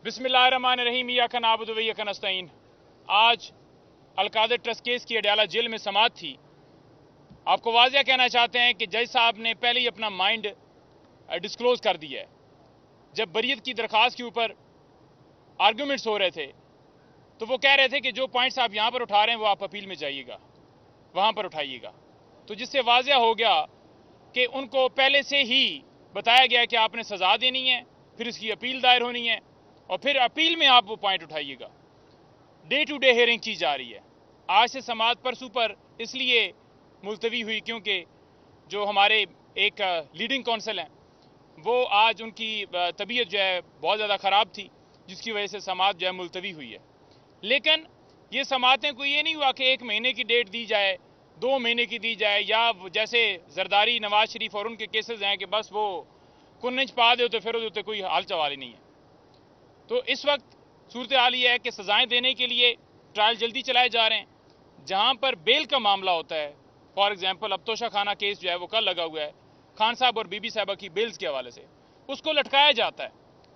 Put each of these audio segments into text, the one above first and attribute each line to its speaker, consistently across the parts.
Speaker 1: बिस्मिल्लाहिर्रहमानिर्रहीम इय्याका नअबुदु व इय्याका नस्तईन। आज अलकादर ट्रस्ट केस की अडयाला जेल में समाअत थी। आपको वाज़िया कहना चाहते हैं कि जज साहब ने पहले ही अपना माइंड डिस्क्लोज कर दिया है। जब बरीयत की दरख्वास्त के ऊपर आर्गूमेंट्स हो रहे थे तो वो कह रहे थे कि जो पॉइंट्स आप यहाँ पर उठा रहे हैं वो आप अपील में जाइएगा, वहाँ पर उठाइएगा। तो जिससे वाज़िया हो गया कि उनको पहले से ही बताया गया कि आपने सज़ा देनी है, फिर इसकी अपील दायर होनी है और फिर अपील में आप वो पॉइंट उठाइएगा। डे टू डे हियरिंग की जा रही है। आज से समाअत परसों पर इसलिए मुलतवी हुई क्योंकि जो हमारे एक लीडिंग काउंसिल हैं वो आज उनकी तबीयत जो है बहुत ज़्यादा ख़राब थी, जिसकी वजह से समाअत जो है मुलतवी हुई है। लेकिन ये समाअतें कोई ये नहीं हुआ कि 1 महीने की डेट दी जाए, 2 महीने की दी जाए, या जैसे जरदारी, नवाज शरीफ और उनके केसेस हैं कि बस वो कुन्नच पा दे तो फिर उसके कोई हाल चवाली नहीं है। तो इस वक्त सूरत हाल ये है कि सजाएं देने के लिए ट्रायल जल्दी चलाए जा रहे हैं। जहां पर बेल का मामला होता है, फॉर एग्जांपल अब तोशा खाना केस जो है वो कल लगा हुआ है, खान साहब और बीबी साहबा की बेल्स के हवाले से उसको लटकाया जाता है।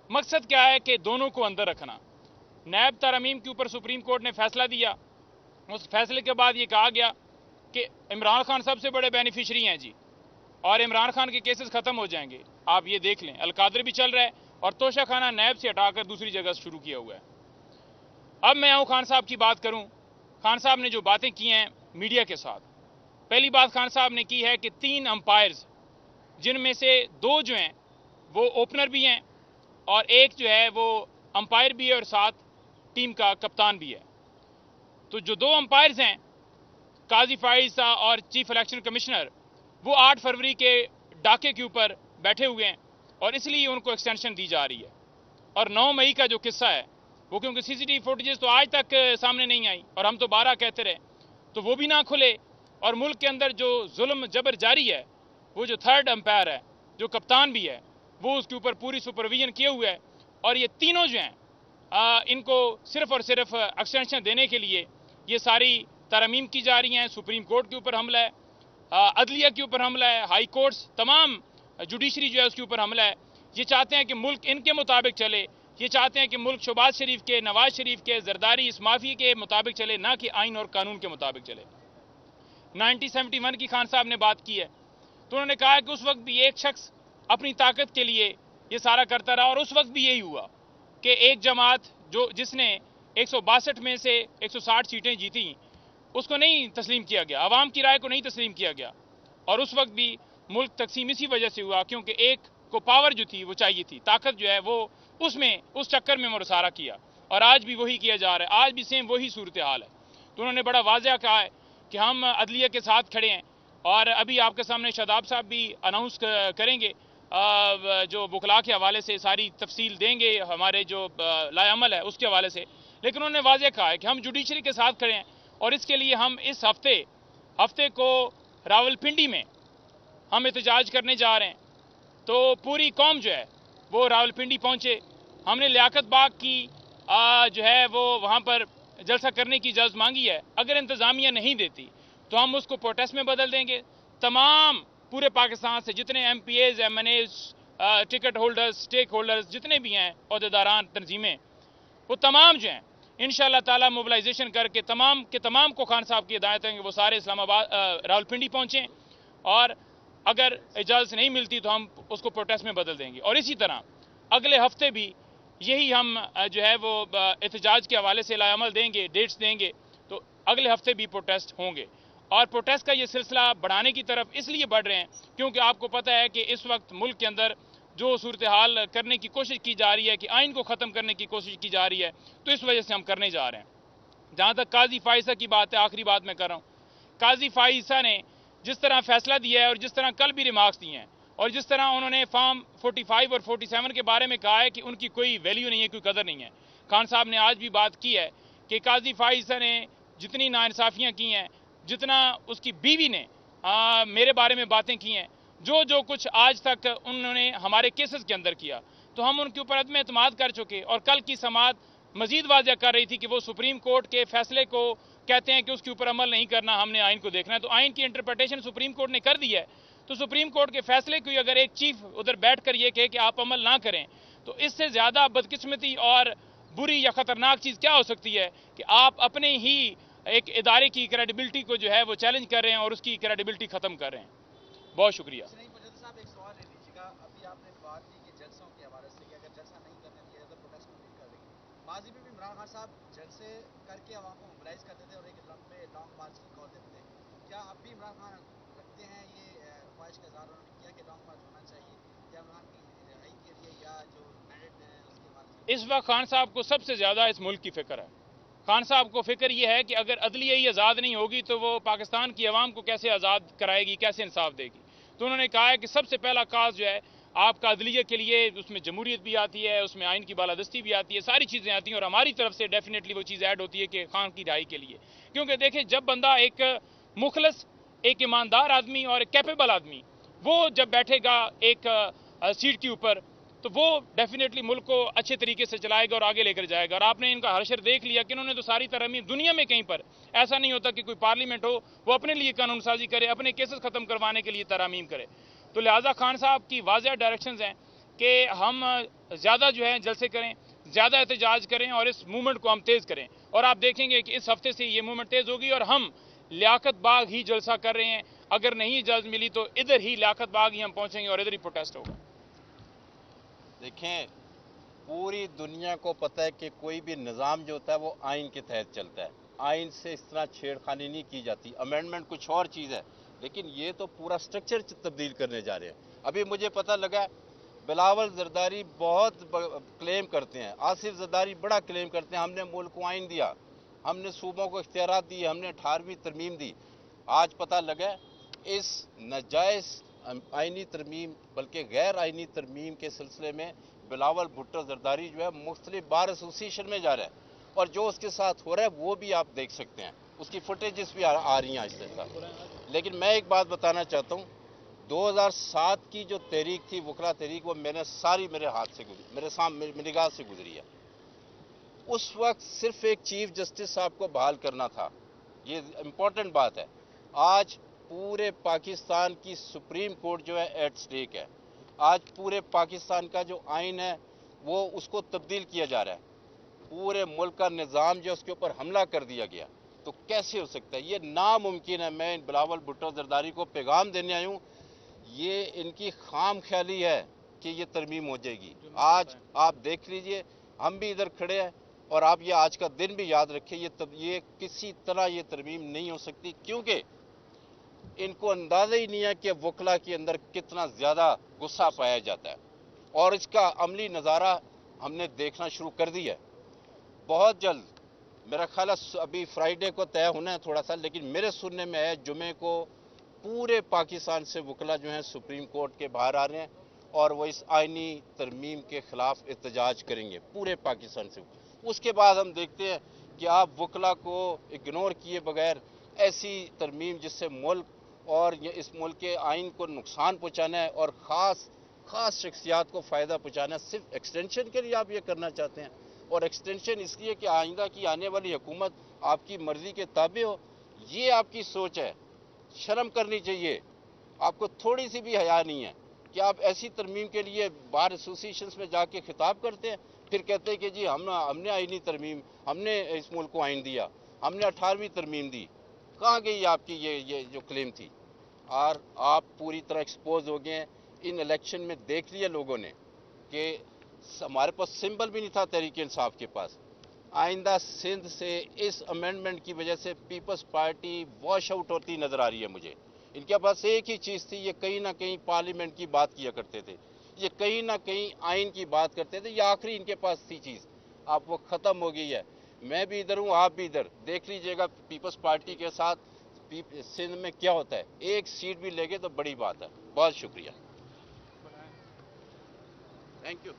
Speaker 1: मकसद क्या है कि दोनों को अंदर रखना। नैब तरमीम के ऊपर सुप्रीम कोर्ट ने फैसला दिया। उस फैसले के बाद ये कहा गया कि इमरान खान सबसे बड़े बेनिफिशरी हैं जी, और इमरान खान के केसेस खत्म हो जाएंगे। आप ये देख लें, अलकादर भी चल रहा है और तोशा खाना नैब से हटाकर दूसरी जगह शुरू किया हुआ है। अब मैं आऊँ खान साहब की बात करूँ। खान साहब ने जो बातें की हैं मीडिया के साथ, पहली बात खान साहब ने की है कि 3 अंपायर्स, जिनमें से 2 जो हैं वो ओपनर भी हैं और एक जो है वो अंपायर भी है और साथ टीम का कप्तान भी है। तो जो 2 अंपायर्स हैं, काजी फाइजा और चीफ इलेक्शन कमिश्नर, वो 8 फरवरी के डाके के ऊपर बैठे हुए हैं और इसलिए उनको एक्सटेंशन दी जा रही है। और 9 मई का जो किस्सा है वो, क्योंकि सीसीटीवी फुटेजेस तो आज तक सामने नहीं आई और हम तो 12 कहते रहे, तो वो भी ना खुले। और मुल्क के अंदर जो जुल्म जबर जारी है, वो जो 3rd अंपायर है, जो कप्तान भी है, वो उसके ऊपर पूरी सुपरविजन किए हुए है। और ये तीनों जो हैं इनको सिर्फ और सिर्फ एक्सटेंशन देने के लिए ये सारी तरमीम की जा रही हैं। सुप्रीम कोर्ट के ऊपर हमला है, अदलिया के ऊपर हमला है, हाई कोर्ट्स, तमाम जुडिशरी जो है उसके ऊपर हमला है। ये चाहते हैं कि मुल्क इनके मुताबिक चले, ये चाहते हैं कि मुल्क शहबाज शरीफ के, नवाज शरीफ के, जरदारी, इस माफी के मुताबिक चले, ना कि आइन और कानून के मुताबिक चले। 1971 की खान साहब ने बात की है, तो उन्होंने कहा है कि उस वक्त भी एक शख्स अपनी ताकत के लिए ये सारा करता रहा और उस वक्त भी यही हुआ कि एक जमात जिसने 162 में से 160 सीटें जीती, उसको नहीं तस्लीम किया गया, आवाम की राय को नहीं तस्लीम किया गया। और उस वक्त भी मुल्क तकसीम इसी वजह से हुआ क्योंकि एक को पावर जो थी वो चाहिए थी, ताकत जो है वो उस चक्कर में मुसारा किया और आज भी वही किया जा रहा है। आज भी सेम वही सूरत हाल है। तो उन्होंने बड़ा वाज़ेह कहा है कि हम अदलिया के साथ खड़े हैं और अभी आपके सामने शादाब साहब भी अनाउंस करेंगे, जो बुखला के हवाले से सारी तफसील देंगे, हमारे जो लाएअमल है उसके हवाले से। लेकिन उन्होंने वाज़ेह कहा है कि हम जुडिशरी के साथ खड़े हैं और इसके लिए हम इस हफ्ते को रावलपिंडी में हम एहतजाज करने जा रहे हैं। तो पूरी कौम जो है वो रावलपिंडी पहुंचे। हमने लियाकत बाग की जो है वो वहाँ पर जलसा करने की इजाज़त मांगी है। अगर इंतज़ामिया नहीं देती तो हम उसको प्रोटेस्ट में बदल देंगे। तमाम पूरे पाकिस्तान से जितने MPAs, MNAs, ticket holders, stake holders जितने भी हैं, अहदेदारान, तंजीमें, वो तमाम जो हैं इंशाअल्लाह ताला मोबिलाइजेशन करके तमाम के तमाम को खान साहब की हिदायत है कि वो सारे इस्लामाबाद, रावलपिंडी पहुँचें और अगर इजाज़त नहीं मिलती तो हम उसको प्रोटेस्ट में बदल देंगे। और इसी तरह अगले हफ्ते भी यही हम जो है वो एहतजाज के हवाले से लाएअमल देंगे, डेट्स देंगे। तो अगले हफ्ते भी प्रोटेस्ट होंगे और प्रोटेस्ट का ये सिलसिला बढ़ाने की तरफ इसलिए बढ़ रहे हैं क्योंकि आपको पता है कि इस वक्त मुल्क के अंदर जो सूरत हाल करने की कोशिश की जा रही है कि आइन को ख़त्म करने की कोशिश की जा रही है, तो इस वजह से हम करने जा रहे हैं। जहाँ तक काजी फाइजा की बात है, आखिरी बात मैं कर रहा हूँ, काजी फाइजा ने जिस तरह फैसला दिया है और जिस तरह कल भी रिमार्क्स दिए हैं और जिस तरह उन्होंने फॉर्म 45 और 47 के बारे में कहा है कि उनकी कोई वैल्यू नहीं है, कोई कदर नहीं है। खान साहब ने आज भी बात की है कि काजी फाइजा ने जितनी नाइंसाफ़ियाँ की हैं, जितना उसकी बीवी ने मेरे बारे में बातें की हैं, जो कुछ आज तक उन्होंने हमारे केसेस के अंदर किया, तो हम उनके ऊपर अदम एतमाद कर चुके। और कल की समाअत मजीद वाज़ेह कर रही थी कि वो सुप्रीम कोर्ट के फैसले को कहते हैं कि उसके ऊपर अमल नहीं करना, हमने आइन को देखना है। तो आइन की इंटरप्रिटेशन सुप्रीम कोर्ट ने कर दी है, तो सुप्रीम कोर्ट के फैसले को अगर एक चीफ उधर बैठ कर ये कहे कि आप अमल ना करें, تو اس سے زیادہ بدقسمتی اور بری یا خطرناک چیز کیا ہو سکتی ہے کہ آپ اپنے ہی ایک ادارے کی کریڈیبلٹی کو جو ہے وہ چیلنج کر رہے ہیں اور اس کی کریڈیبلٹی ختم کر رہے ہیں. بہت شکریہ.
Speaker 2: صاحب ایک سوال لے لیجیے گا. ابھی آپ نے بات کی کہ جلسوں کے حوالے سے کہ اگر جلسہ نہیں کرنے دیا جاتا پروٹیسٹ نہیں کر رہی. ماضی میں بھی عمران خان صاحب جلسے کر کے عوام کو موبلائز کرتے تھے اور ایک لمبے لانگ مارچ کی کال دیتے تھے. کیا اب بھی عمران خان رکھتے ہیں یہ خواہش کا اظہار انہوں نے کیا کہ لانگ مارچ ہونا چاہیے یا عمران کی رہائی کے لیے یا جو مینڈیٹ ہے اس کے حوالے سے؟
Speaker 1: اس وقت خان صاحب کو سب سے زیادہ اس ملک کی فکر ہے. خان صاحب کو فکر یہ ہے کہ اگر عدلیہ ہی آزاد نہیں ہوگی تو وہ پاکستان کی عوام کو کیسے آزاد کرائے گی, کیسے انصاف دے گی. تو انہوں نے کہا ہے کہ سب سے پہلا کاز جو ہے آپ کا عدلیہ کے لیے, اس میں جمہوریت بھی آتی ہے, اس میں آئین کی بالادستی بھی آتی ہے, ساری چیزیں آتی ہیں, اور ہماری طرف سے ڈیفینیٹلی وہ چیز ایڈ ہوتی ہے کہ خان کی رہائی کے لیے. کیونکہ دیکھیں جب بندہ ایک مخلص, ایک ایماندار آدمی اور ایک کیپیبل آدمی وہ جب بیٹھے گا ایک سیٹ کے اوپر تو وہ ڈیفینیٹلی ملک کو اچھے طریقے سے چلائے گا اور آگے لے کر جائے گا. اور آپ نے ان کا حشر دیکھ لیا کہ انہوں نے تو ساری ترمیم دنیا میں کہیں پر ایسا نہیں ہوتا کہ کوئی پارلیمنٹ ہو وہ اپنے لیے قانون سازی کرے, اپنے کیسز ختم کروانے کے لیے ترامیم کرے. تو لہٰذا خان صاحب کی واضح ڈائریکشنز ہیں کہ ہم زیادہ جو ہے جلسے کریں, زیادہ احتجاج کریں اور اس موومنٹ کو ہم تیز کریں. اور آپ دیکھیں گے کہ اس ہفتے سے یہ موومنٹ تیز ہوگی اور ہم لیاقت باغ ہی جلسہ کر رہے ہیں. اگر نہیں اجازت ملی تو ادھر ہی لیاقت باغ ہی ہم پہنچیں گے اور ادھر ہی پروٹیسٹ ہوگا.
Speaker 3: دیکھیں پوری دنیا کو پتہ ہے کہ کوئی بھی نظام جو ہوتا ہے وہ آئین کے تحت چلتا ہے. آئین سے اس طرح چھیڑ خانی نہیں کی جاتی. امینڈمنٹ کچھ اور چیز ہے, لیکن یہ تو پورا سٹرکچر تبدیل کرنے جا رہے ہیں. ابھی مجھے پتہ لگا بلاول زرداری بہت کلیم کرتے ہیں, آصف زرداری بڑا کلیم کرتے ہیں ہم نے ملک کو آئین دیا, ہم نے صوبوں کو اختیارات دیے, ہم نے 18ویں ترمیم دی. آج پتہ لگا اس ناجائز آئینی ترمیم بلکہ غیر آئینی ترمیم کے سلسلے میں بلاول بھٹو زرداری جو ہے مختلف بار ایسوسیشن میں جا رہا ہے, اور جو اس کے ساتھ ہو رہا ہے وہ بھی آپ دیکھ سکتے ہیں, اس کی فوٹیجز بھی آ رہی ہیں اس کے ساتھ. لیکن میں ایک بات بتانا چاہتا ہوں, 2007 کی جو تحریک تھی وکلا تحریک, وہ میں نے ساری میرے ہاتھ سے گزری, میرے سامنے میری نگاہ سے گزری ہے. اس وقت صرف ایک چیف جسٹس صاحب کو بحال کرنا تھا, یہ امپورٹنٹ بات ہے. آج پورے پاکستان کی سپریم کورٹ جو ہے ایٹ سٹیک ہے. آج پورے پاکستان کا جو آئین ہے وہ اس کو تبدیل کیا جا رہا ہے. پورے ملک کا نظام جو اس کے اوپر حملہ کر دیا گیا, تو کیسے ہو سکتا ہے؟ یہ ناممکن ہے. میں بلاول بھٹو زرداری کو پیغام دینے آئی ہوں, یہ ان کی خام خیالی ہے کہ یہ ترمیم ہو جائے گی. آج آپ دیکھ لیجئے ہم بھی ادھر کھڑے ہیں, اور آپ یہ آج کا دن بھی یاد رکھیں, یہ کسی طرح یہ ترمیم نہیں ہو سکتی, کیونکہ ان کو اندازہ ہی نہیں ہے کہ وکلا کے اندر کتنا زیادہ غصہ پایا جاتا ہے, اور اس کا عملی نظارہ ہم نے دیکھنا شروع کر دیا ہے. بہت جلد میرا خیال ہے ابھی فرائیڈے کو طے ہونا ہے تھوڑا سا, لیکن میرے سننے میں ہے جمعے کو پورے پاکستان سے وکلا جو ہیں سپریم کورٹ کے باہر آ رہے ہیں, اور وہ اس آئینی ترمیم کے خلاف احتجاج کریں گے پورے پاکستان سے. اس کے بعد ہم دیکھتے ہیں کہ آپ وکلا کو اگنور کیے بغیر ایسی ترمیم جس سے ملک اور اس ملک کے آئین کو نقصان پہنچانا ہے اور خاص شخصیات کو فائدہ پہنچانا ہے, صرف ایکسٹینشن کے لیے آپ یہ کرنا چاہتے ہیں, اور ایکسٹینشن اس لیے کہ آئندہ کی آنے والی حکومت آپ کی مرضی کے تابع ہو. یہ آپ کی سوچ ہے, شرم کرنی چاہیے. آپ کو تھوڑی سی بھی حیا نہیں ہے کہ آپ ایسی ترمیم کے لیے بار ایسوسیشنز میں جا کے خطاب کرتے ہیں, پھر کہتے ہیں کہ جی ہم نے آئینی ترمیم, ہم نے اس ملک کو آئین دیا, ہم نے 18ویں ترمیم دی. کہاں گئی آپ کی یہ جو کلیم تھی؟ اور آپ پوری طرح ایکسپوز ہو گئے ہیں. ان الیکشن میں دیکھ لیا لوگوں نے کہ ہمارے پاس سمبل بھی نہیں تھا تحریک انصاف کے پاس. آئندہ سندھ سے اس امینڈمنٹ کی وجہ سے پیپلز پارٹی واش آؤٹ ہوتی نظر آ رہی ہے مجھے. ان کے پاس ایک ہی چیز تھی, یہ کہیں نہ کہیں پارلیمنٹ کی بات کیا کرتے تھے, یہ کہیں نہ کہیں آئین کی بات کرتے تھے, یہ آخری ان کے پاس تھی چیز. اب وہ ختم ہو گئی ہے. میں بھی ادھر ہوں, آپ بھی ادھر. دیکھ لیجئے گا پیپلز پارٹی کے ساتھ سندھ میں کیا ہوتا ہے. ایک سیٹ بھی لے گے تو بڑی بات ہے. بہت شکریہ. Thank you.